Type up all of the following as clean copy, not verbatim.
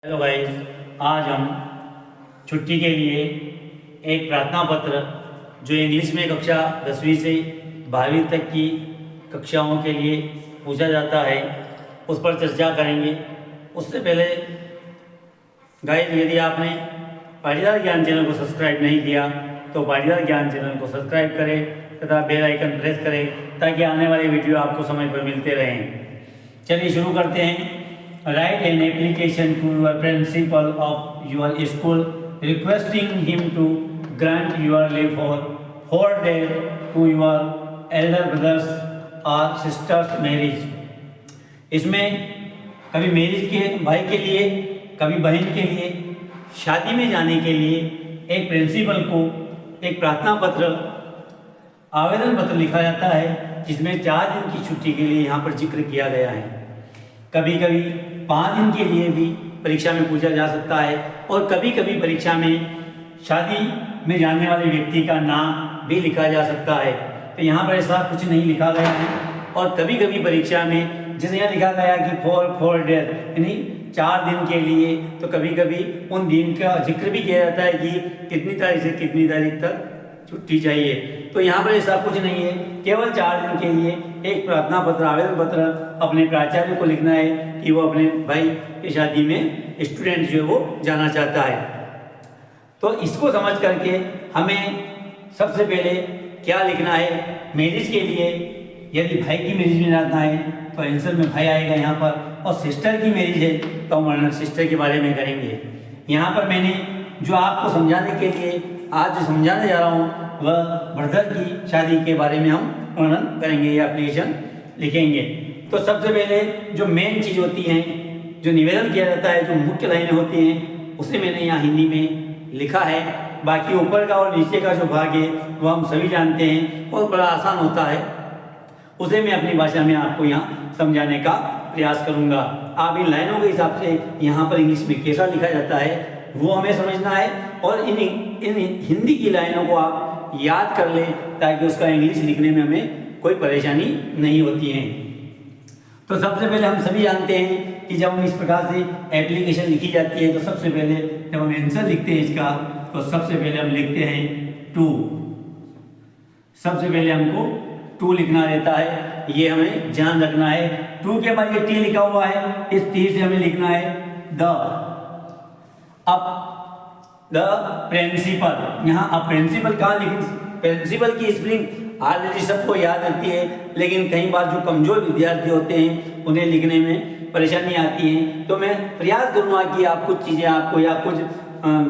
Hello guys, आज हम छुट्टी के लिए एक प्रार्थना पत्र जो इंग्लिश में कक्षा 10वीं से 12वीं तक की कक्षाओं के लिए पूछा जाता है उस पर चर्चा करेंगे। उससे पहले गाइस, यदि आपने पाटीदार ज्ञान चैनल को सब्सक्राइब नहीं किया तो पाटीदार ज्ञान चैनल को सब्सक्राइब करें तथा बेल आइकन प्रेस करें ताकि आने वाले वीडियो आपको समय पर मिलते रहें। चलिए शुरू करते हैं। Write an application to your principal of your school requesting him to grant your leave for 4 days to your elder brothers or sisters marriage। इसमें कभी मैरिज के भाई के लिए, कभी बहन के लिए शादी में जाने के लिए एक प्रिंसिपल को एक प्रार्थना पत्र, आवेदन पत्र लिखा जाता है जिसमें 4 दिन की छुट्टी के लिए यहाँ पर जिक्र किया गया है। कभी कभी 5 दिन के लिए भी परीक्षा में पूछा जा सकता है और कभी कभी परीक्षा में शादी में जाने वाले व्यक्ति का नाम भी लिखा जा सकता है। तो यहाँ पर ऐसा कुछ नहीं लिखा गया है। और कभी कभी परीक्षा में जैसे यहाँ लिखा गया कि फोर डेज यानी 4 दिन के लिए, तो कभी कभी उन दिन का जिक्र भी किया जाता है कि कितनी तारीख से कितनी तारीख तक छुट्टी चाहिए। तो यहाँ पर ऐसा कुछ नहीं है, केवल 4 दिन के लिए एक प्रार्थना पत्र, आवेदन पत्र अपने प्राचार्य को लिखना है कि वो अपने भाई की शादी में स्टूडेंट जो है वो जाना चाहता है। तो इसको समझ करके हमें सबसे पहले क्या लिखना है। मैरिज के लिए यदि भाई की मैरिज में जाना है तो आंसर में भाई आएगा यहाँ पर, और सिस्टर की मैरिज है तो हम वर्णन सिस्टर के बारे में करेंगे। यहाँ पर मैंने जो आपको समझाने के लिए आज जो समझाने जा रहा हूँ वह ब्रदर की शादी के बारे में हम वर्णन करेंगे या एप्लीकेशन लिखेंगे। तो सबसे पहले जो मेन चीज़ होती है, जो निवेदन किया जाता है, जो मुख्य लाइनें होती हैं, उसे मैंने यहाँ हिंदी में लिखा है। बाकी ऊपर का और नीचे का जो भाग है वह हम सभी जानते हैं और बड़ा आसान होता है, उसे मैं अपनी भाषा में आपको यहाँ समझाने का प्रयास करूँगा। आप इन लाइनों के हिसाब से यहाँ पर इंग्लिश में कैसा लिखा जाता है वो हमें समझना है, और इन हिंदी की लाइनों को आप याद कर लें ताकि उसका इंग्लिश लिखने में हमें कोई परेशानी नहीं होती है। तो सबसे पहले हम सभी जानते हैं कि जब हम इस प्रकार से एप्लीकेशन लिखी जाती है तो सबसे पहले जब हम आंसर लिखते हैं इसका, तो सबसे पहले हम लिखते हैं टू। सबसे पहले हमको टू लिखना रहता है, ये हमें ध्यान रखना है। टू के बाद ये टी लिखा हुआ है, इस टी से हमें लिखना है द। अब द प्रिंसिपल, यहाँ अब प्रिंसिपल कहाँ लिखें? प्रिंसिपल की स्पेलिंग ऑलरेडी सबको याद रहती है, लेकिन कई बार जो कमजोर विद्यार्थी होते हैं उन्हें लिखने में परेशानी आती है। तो मैं प्रयास करूँगा कि आप कुछ चीज़ें आपको या कुछ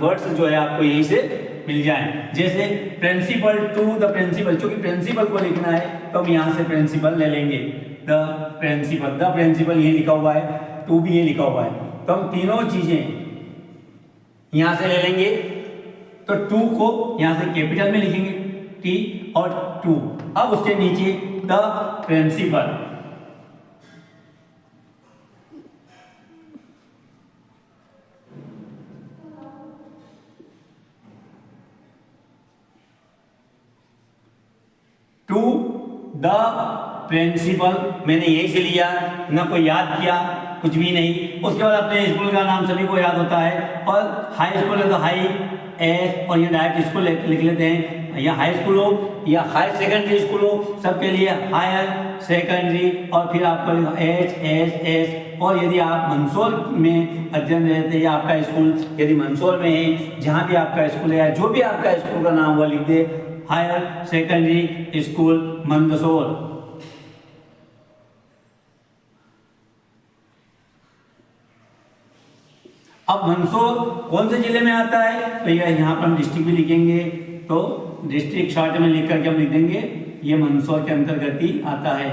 वर्ड्स जो है आपको यहीं से मिल जाएं। जैसे प्रिंसिपल टू द प्रिंसिपल, क्योंकि प्रिंसिपल को लिखना है तो हम यहाँ से प्रिंसिपल ले लेंगे। द प्रिंसिपल ये लिखा हुआ है, टू भी ये लिखा हुआ है, तो हम तीनों चीज़ें यहाँ से ले लेंगे। तो टू को यहाँ से कैपिटल में लिखेंगे टी और टू। अब उसके नीचे the principal, to the principal मैंने यही से लिया, ना कोई याद किया, कुछ भी नहीं। उसके बाद अपने स्कूल का नाम सभी को याद होता है, और हाई स्कूल है तो हाई एस, और ये डायरेक्ट स्कूल लिख लेते हैं, या हाई स्कूल हो या हाई सेकेंडरी स्कूल हो, सबके लिए हायर सेकेंडरी, और फिर आपको एच एस एस। और यदि आप मंदसौर में अध्ययन रहते हैं, आपका स्कूल यदि मंदसौर में है, जहाँ भी आपका स्कूल है या जो भी आपका स्कूल का नाम हुआ लिख दे, हायर सेकेंडरी स्कूल मंदसौर। अब मंदसौर कौन से जिले में आता है, तो ये यहाँ पर हम डिस्ट्रिक्ट भी लिखेंगे, तो डिस्ट्रिक्ट शॉर्ट में लिख करके हम लिख देंगे ये मंदसौर के अंतर्गत ही आता है।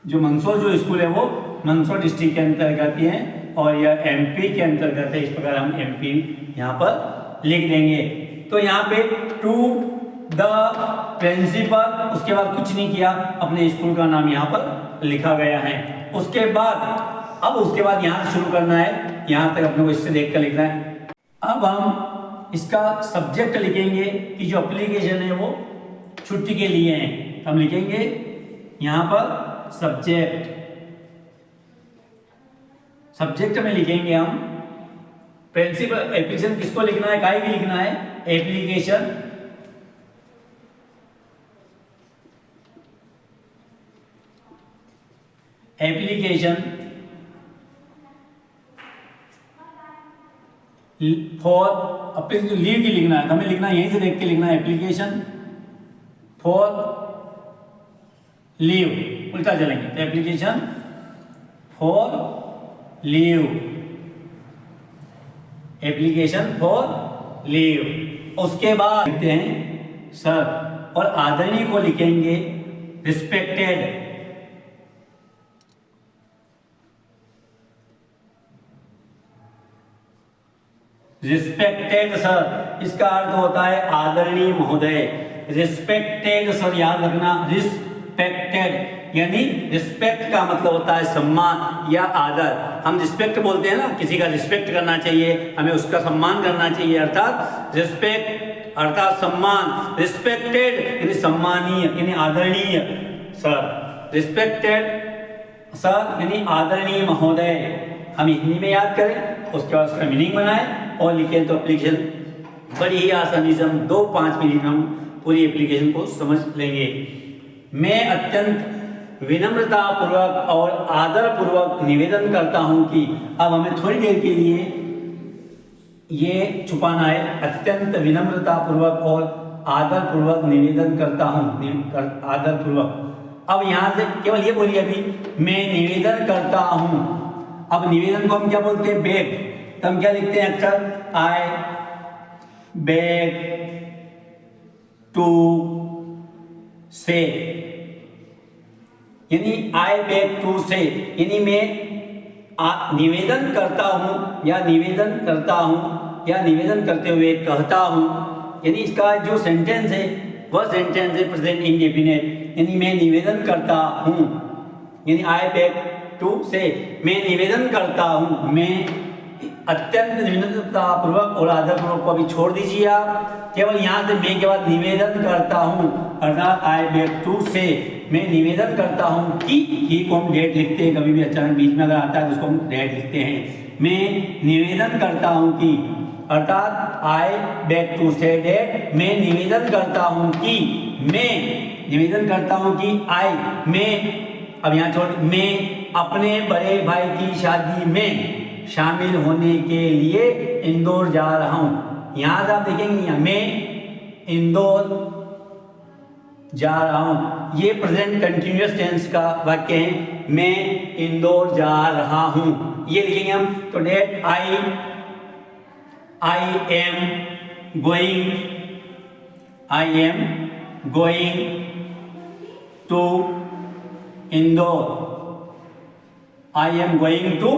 जो मंदसौर जो स्कूल है वो मंदसौर डिस्ट्रिक्ट के अंतर्गत ही है, और यह एमपी के अंतर्गत है। इस प्रकार हम एमपी यहाँ पर लिख देंगे। तो यहाँ पे टू द प्रिंसिपल, उसके बाद कुछ नहीं किया, अपने स्कूल का नाम यहाँ पर लिखा गया है। उसके बाद यहाँ से शुरू करना है, यहाँ तक अपने को इससे देख कर लिखना है। अब हम इसका सब्जेक्ट लिखेंगे कि जो एप्लीकेशन है वो छुट्टी के लिए है। हम लिखेंगे यहाँ पर सब्जेक्ट, सब्जेक्ट में लिखेंगे हम प्रिंसिपल एप्लीकेशन किसको लिखना है, काहे की लिखना है, एप्लीकेशन फॉर अपने जो लीव की लिखना है, हमें लिखना है यहीं से देख के लिखना है, एप्लीकेशन फॉर लीव, उल्टा चलेंगे तो application for leave, application for leave. उसके बाद लिखते हैं सर, और आदरणीय को लिखेंगे रिस्पेक्टेड, रिस्पेक्टेड सर, इसका अर्थ होता है आदरणीय महोदय। रिस्पेक्टेड सर याद रखना, रिस्पेक्टेड यानी रिस्पेक्ट का मतलब होता है सम्मान या आदर। हम रिस्पेक्ट बोलते हैं ना, किसी का रिस्पेक्ट करना चाहिए, हमें उसका सम्मान करना चाहिए, अर्थात रिस्पेक्ट अर्थात सम्मान। रिस्पेक्टेड यानी सम्मानीय यानी आदरणीय सर, रिस्पेक्टेड सर यानी आदरणीय महोदय। हम हिंदी में याद करें, उसके बाद उसका मीनिंग बनाएं और लिखें तो एप्लीकेशन बड़ी ही आसानी से हम 2-5 मिनट हम पूरी एप्लीकेशन को समझ लेंगे। मैं अत्यंत विनम्रता पूर्वक और आदर पूर्वक निवेदन करता हूं कि, अब हमें थोड़ी देर के लिए ये छुपाना है, अत्यंत विनम्रता पूर्वक और आदर पूर्वक निवेदन करता हूं, आदर पूर्वक। अब यहां से केवल ये बोलिए अभी, मैं निवेदन करता हूं। अब निवेदन को हम क्या बोलते हैं, बेग, तो हम क्या लिखते हैं अक्सर, आई बेग टू से, यानी आई बेग टू से यानी मैं निवेदन करता हूं या निवेदन करता हूं या निवेदन करते हुए कहता हूं, यानी इसका जो सेंटेंस है वह सेंटेंस है प्रेजेंट इंडेफिनिट, यानी मैं निवेदन करता हूं, यानी आई बेग टू से मैं निवेदन करता हूं। मैं अत्यंत विनम्रता पूर्वक और आदर पूर्वक को अभी छोड़ दीजिए आप, केवल यहाँ से मैं के बाद निवेदन करता हूँ, अर्थात आई बेग टू से मैं निवेदन करता हूँ कि को हम डेट लिखते हैं, कभी भी अचानक बीच में अगर आता है तो उसको हम डेट लिखते हैं। मैं निवेदन करता हूँ कि, अर्थात आई बेग टू से डेट मैं निवेदन करता हूँ कि, मैं निवेदन करता हूँ कि आई मैं, अब यहाँ छोड़, मैं अपने बड़े भाई की शादी में शामिल होने के लिए इंदौर जा रहा हूं। यहां से आप देखेंगे मैं इंदौर जा रहा हूं, ये प्रेजेंट कंटिन्यूअस टेंस का वाक्य है, मैं इंदौर जा रहा हूं, ये लिखेंगे हम। तो date I am going to Indore, I am going to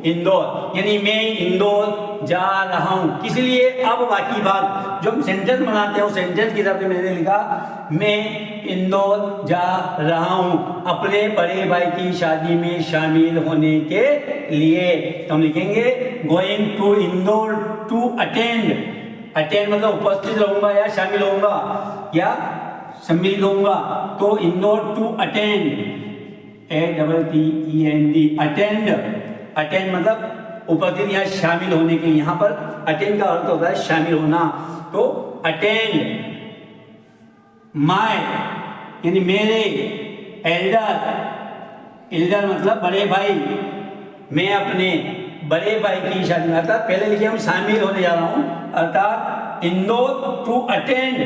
Indore, यानी मैं इंदौर जा रहा हूं। किस लिए, अब बाकी भाग जो हम सेंटेंस बनाते हैं उस सेंटेंस की तरफ मैंने लिखा, मैं इंदौर जा रहा हूं अपने बड़े भाई की शादी में शामिल होने के लिए। तो हम लिखेंगे going to Indore to attend, attend मतलब उपस्थित रहूंगा या शामिल होऊंगा या सम्मिलित होऊंगा, तो Indore to attend, ATTEND attend, attend मतलब उपस्थित या शामिल होने के लिए, यहां पर अटेंड का अर्थ होता है शामिल होना, तो अटेंड माय यानी मेरे, एल्डर मतलब बड़े भाई, मैं अपने बड़े भाई की शादी में, अर्थात पहले लिखे हम शामिल होने जा रहा हूं, अर्थात इंदौर टू अटेंड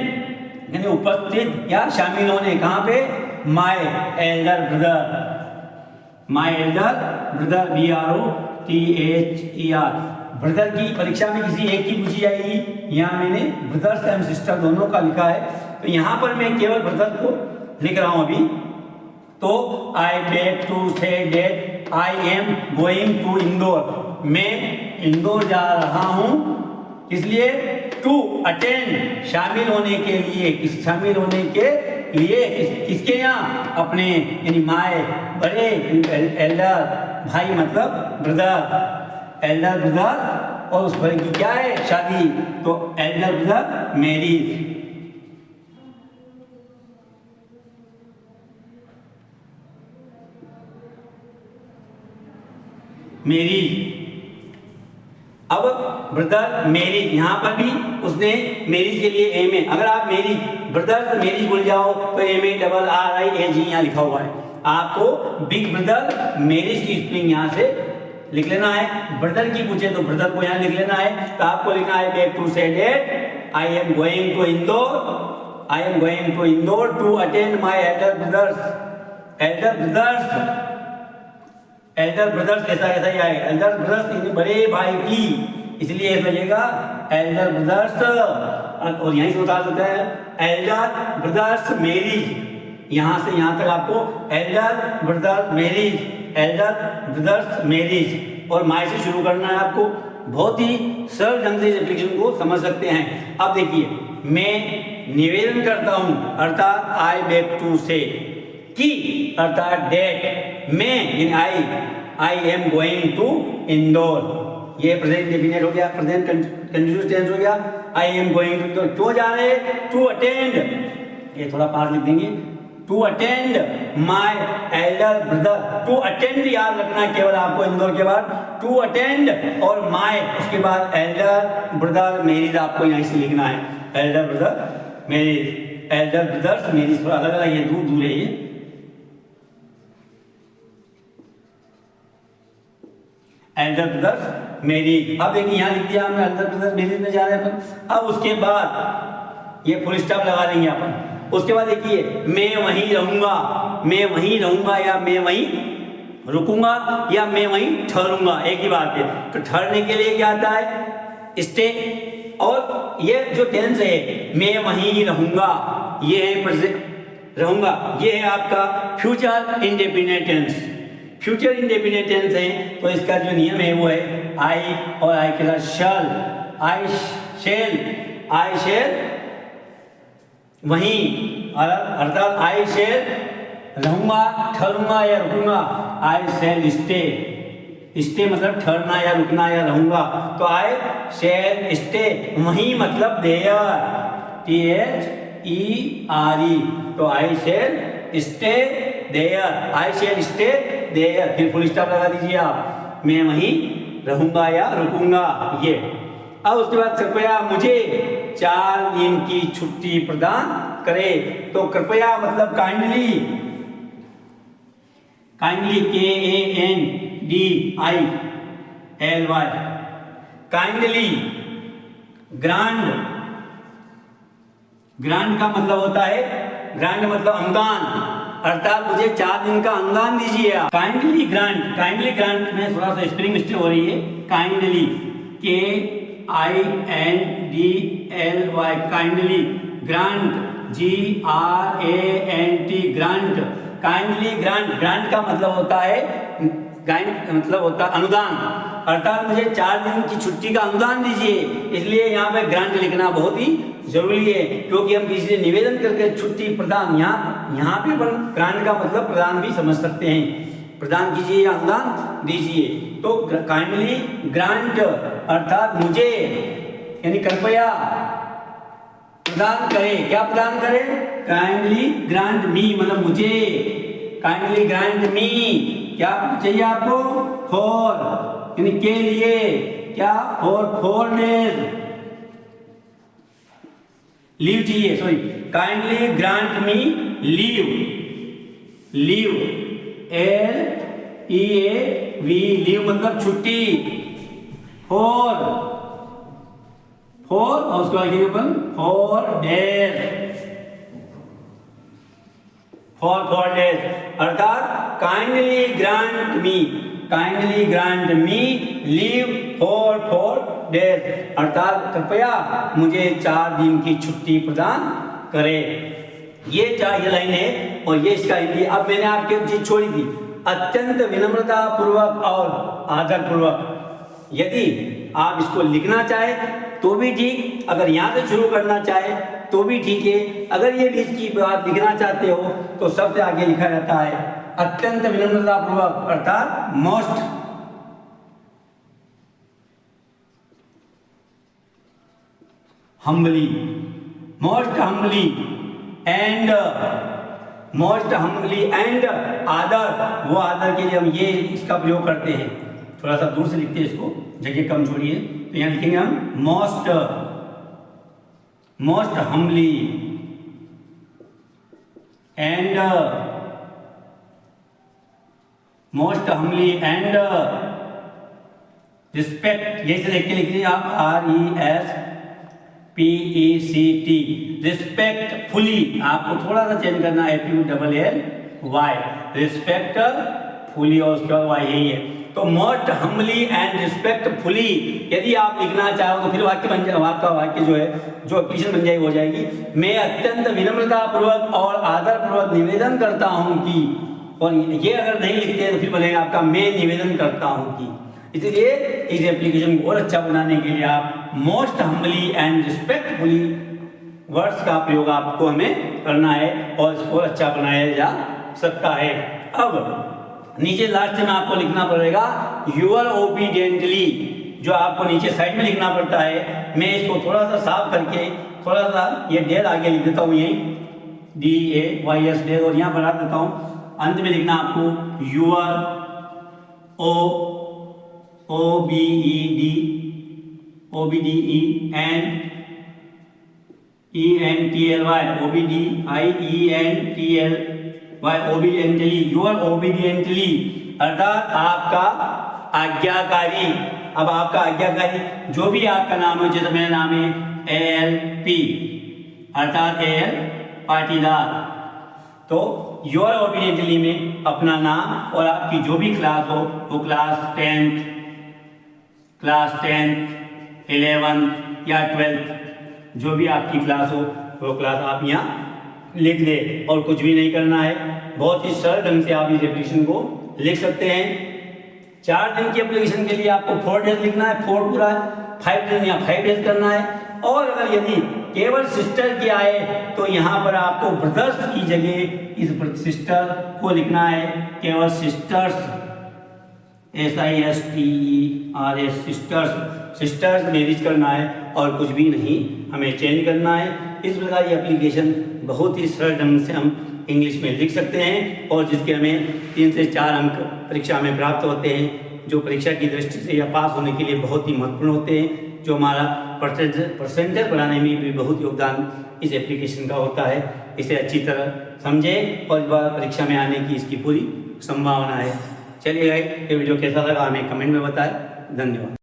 यानी उपस्थित या शामिल होने, कहां पे, my Elder brother, my Elder brother BROTHER, brother की परीक्षा में किसी एक की पूछी जाएगी, यहाँ मैंने ब्रदर्स एंड सिस्टर दोनों का लिखा है, तो यहाँ पर मैं केवल ब्रदर को लिख रहा हूँ अभी। तो I beg to say date I am going to Indore, मैं इंदौर जा रहा हूँ, इसलिए टू अटेंड शामिल होने के लिए, शामिल होने के लिए किसके यहाँ, अपने यानी माय बड़े, एल्डर भाई मतलब ब्रदर, एल्डर ब्रदर, और उस भाई की क्या है शादी, तो एल्डर ब्रदर मैरिज। मेरी। अब ब्रदर मेरीज, यहाँ पर भी उसने मेरीज के लिए एम ए, अगर आप मेरी ब्रदर मेरीज बोल जाओ तो MARRIAG यहाँ लिखा हुआ है। आपको बिग ब्रदर मेरीज की स्पेलिंग यहाँ से लिख लेना है। ब्रदर की पूछे तो ब्रदर को यहाँ लिख लेना है। तो आपको लिखना है beg to say date I am going to Indore to attend my elder brothers कैसा कैसा ही आए, एल्डर ब्रदर्स बड़े भाई की, इसलिए लगेगा एल्डर ब्रदर्स। और यहीं से उतार सकते हैं एल्डर ब्रदर्स मैरिज, यहाँ से यहाँ तक आपको एल्डर ब्रदर्स मैरिज और माई से शुरू करना है आपको। बहुत ही सरल ढंग से इस एप्लीकेशन को समझ सकते हैं। अब देखिए, मैं निवेदन करता हूँ अर्थात आई बैक टू से, की अर्थात डेट, मैं I am going to Indore, ये प्रेजेंट डेफिनेट हो गया, प्रेजेंट कंटीन्यूअस टेंस हो गया। I am going to Indore, क्यों जा रहे हैं? टू अटेंड, ये थोड़ा पास लिख देंगे, to attend my elder brother. To attend याद रखना केवल आपको इंदौर के बाद, टू अटेंड और माई उसके बाद एल्डर ब्रदर मैरिज आपको यहीं से लिखना है। Elder brother marriage, Elder brothers marriage थोड़ा अलग अलग, ये दूर दूर है ये। एल्डर ब्रदर्स मैरिज, अब देखिए यहाँ लिख दिया हमने एल्डर ब्रदर्स मैरिज में जा रहे हैं अपन। अब उसके बाद ये फुल स्टॉप लगा देंगे अपन। उसके बाद देखिए, मैं वहीं रहूंगा या मैं वहीं रुकूंगा या मैं वहीं ठहरूंगा, एक ही बात है। तो ठहरने के लिए क्या आता है? स्टे। और ये जो टेंस है मैं वहीं रहूंगा, ये है प्रेजेंट रहूंगा, ये है आपका future indefinite tense. Future indefinite tense है तो इसका जो नियम है वो है आई और आई के साथ शैल, आई शेल वहीं, अर्थात आई शेल रहूंगा, ठहरूंगा या रुकूंगा, आई शेल स्टे मतलब ठहरना या रुकना या रहूंगा। तो आई शेल स्टे वहीं मतलब देयर, THERE, तो I shall stay there, I shall stay there, फिर फुल स्टॉप लगा दीजिए आप, मैं वहीं रहूंगा या रुकूंगा ये। अब उसके बाद कृपया मुझे 4 दिन की छुट्टी प्रदान करे। तो कृपया मतलब काइंडली, KANDILY, काइंडली। ग्रांड का मतलब होता है, ग्रांड मतलब अनुदान, अर्थात मुझे 4 दिन का अनुदान दीजिए आप। काइंडली ग्रांट में थोड़ा सा स्पेलिंग मिस्टेक हो रही है, kindly KINDLY, kindly grant, GRANT, grant, kindly grant का मतलब होता है, ग्रांट मतलब होता है अनुदान, अर्थात मुझे 4 दिन की छुट्टी का अनुदान दीजिए। इसलिए यहाँ पे ग्रांट लिखना बहुत ही जरूरी है, क्योंकि हम किसी से निवेदन करके छुट्टी प्रदान, यहाँ पे ग्रांट का मतलब प्रदान भी समझ सकते हैं, प्रदान कीजिए या अनुदान दीजिए। तो काइंडली ग्रांट अर्थात मुझे, यानी कृपया प्रदान करें, क्या प्रदान करें? काइंडली ग्रांट मी मतलब मुझे, काइंडली ग्रांट मी, क्या चाहिए आपको? फॉर यानी के लिए, क्या? फॉर 4 डेज लीव चाहिए, सॉरी, काइंडली ग्रांट मी लीव, LEAV, लीव मतलब छुट्टी, फॉर और उसके बाद अपन 4 डेज, फॉर डेज, अर्थात kindly grant me leave for 4 days, अर्थात कृपया मुझे 4 दिन की छुट्टी प्रदान करे। ये 4 लाइन है और ये इसका हिंदी। अब मैंने आपके चीज छोड़ी थी, अत्यंत विनम्रता पूर्वक और आदर पूर्वक। यदि आप इसको लिखना चाहे तो भी ठीक, अगर यहाँ से शुरू करना चाहे तो भी ठीक है। अगर ये बीच की बात लिखना चाहते हो तो सबसे आगे लिखा जाता है अत्यंत विनम्रता पूर्वक, अर्थात मोस्ट हम्बली, एंड आदर, वो आदर के लिए हम ये इसका प्रयोग करते हैं। थोड़ा सा दूर से लिखते हैं इसको, जगह कम छोड़िए। तो यहाँ लिखेंगे हम मोस्ट हम्बली एंड रिस्पेक्ट, यही से देख के लिख लीजिए आप, RESPECT, रिस्पेक्टफुली। आपको थोड़ा सा चेंज करना है, FULLY, रिस्पेक्टफुली, और उसके बाद वाई यही है। तो मोस्ट हम्बली एंड रिस्पेक्टफुली यदि आप लिखना चाहो तो फिर वाक्य बन जाए, आपका वाक्य जो है, जो एप्लीकेशन बन जाएगी, हो जाएगी, मैं अत्यंत विनम्रता पूर्वक और आदर पूर्वक निवेदन करता हूं कि, और ये अगर नहीं लिखते तो फिर बनेगा आपका मैं निवेदन करता हूं कि। इसलिए इस एप्लीकेशन को और अच्छा बनाने के लिए आप most humbly and respectfully words का प्रयोग आपको हमें करना है और इसको अच्छा बनाया जा सकता है। अब नीचे लास्ट में आपको लिखना पड़ेगा यूअर ओबीडियंटली, जो आपको नीचे साइड में लिखना पड़ता है। मैं इसको थोड़ा सा साफ करके थोड़ा सा ये डेल आगे लिख देता हूँ, यही DAYS डेल, और यहाँ बढ़ा देता हूँ। अंत में लिखना आपको your OBEDE and ENTLY, obediently, your obediently, अर्थात आपका आज्ञाकारी। अब आपका आज्ञाकारी जो भी आपका नाम है, जैसे मेरा नाम है ALP, अर्थात AL पाटीदार, तो यूअर ओबीडियंटली में अपना नाम और आपकी जो भी क्लास हो, वो क्लास 10th, 11th या 12th, जो भी आपकी क्लास हो वो क्लास आप यहाँ लिख दे, और कुछ भी नहीं करना है। बहुत ही सरल ढंग से आप इस एप्लीकेशन को लिख सकते हैं। 4 दिन की एप्लीकेशन के लिए आपको 4 डेज लिखना है, 4 पूरा 5 दिन या 5 डेज करना है। और अगर यदि केवल सिस्टर की आए तो यहाँ पर आपको ब्रदर्स की जगह इस सिस्टर को लिखना है, केवल सिस्टर्स, SISTERS, सिस्टर्स मैरिज करना है और कुछ भी नहीं हमें चेंज करना है। इस प्रकार ये एप्लीकेशन बहुत ही सरल ढंग से हम इंग्लिश में लिख सकते हैं, और जिसके हमें 3 से 4 अंक परीक्षा में प्राप्त होते हैं, जो परीक्षा की दृष्टि से या पास होने के लिए बहुत ही महत्वपूर्ण होते हैं, जो हमारा परसेंटेज बढ़ाने में भी बहुत योगदान इस एप्लीकेशन का होता है। इसे अच्छी तरह समझें और इस बार परीक्षा में आने की इसकी पूरी संभावना है। चलिए, ये वीडियो कैसा लगा हमें कमेंट में बताएं। धन्यवाद।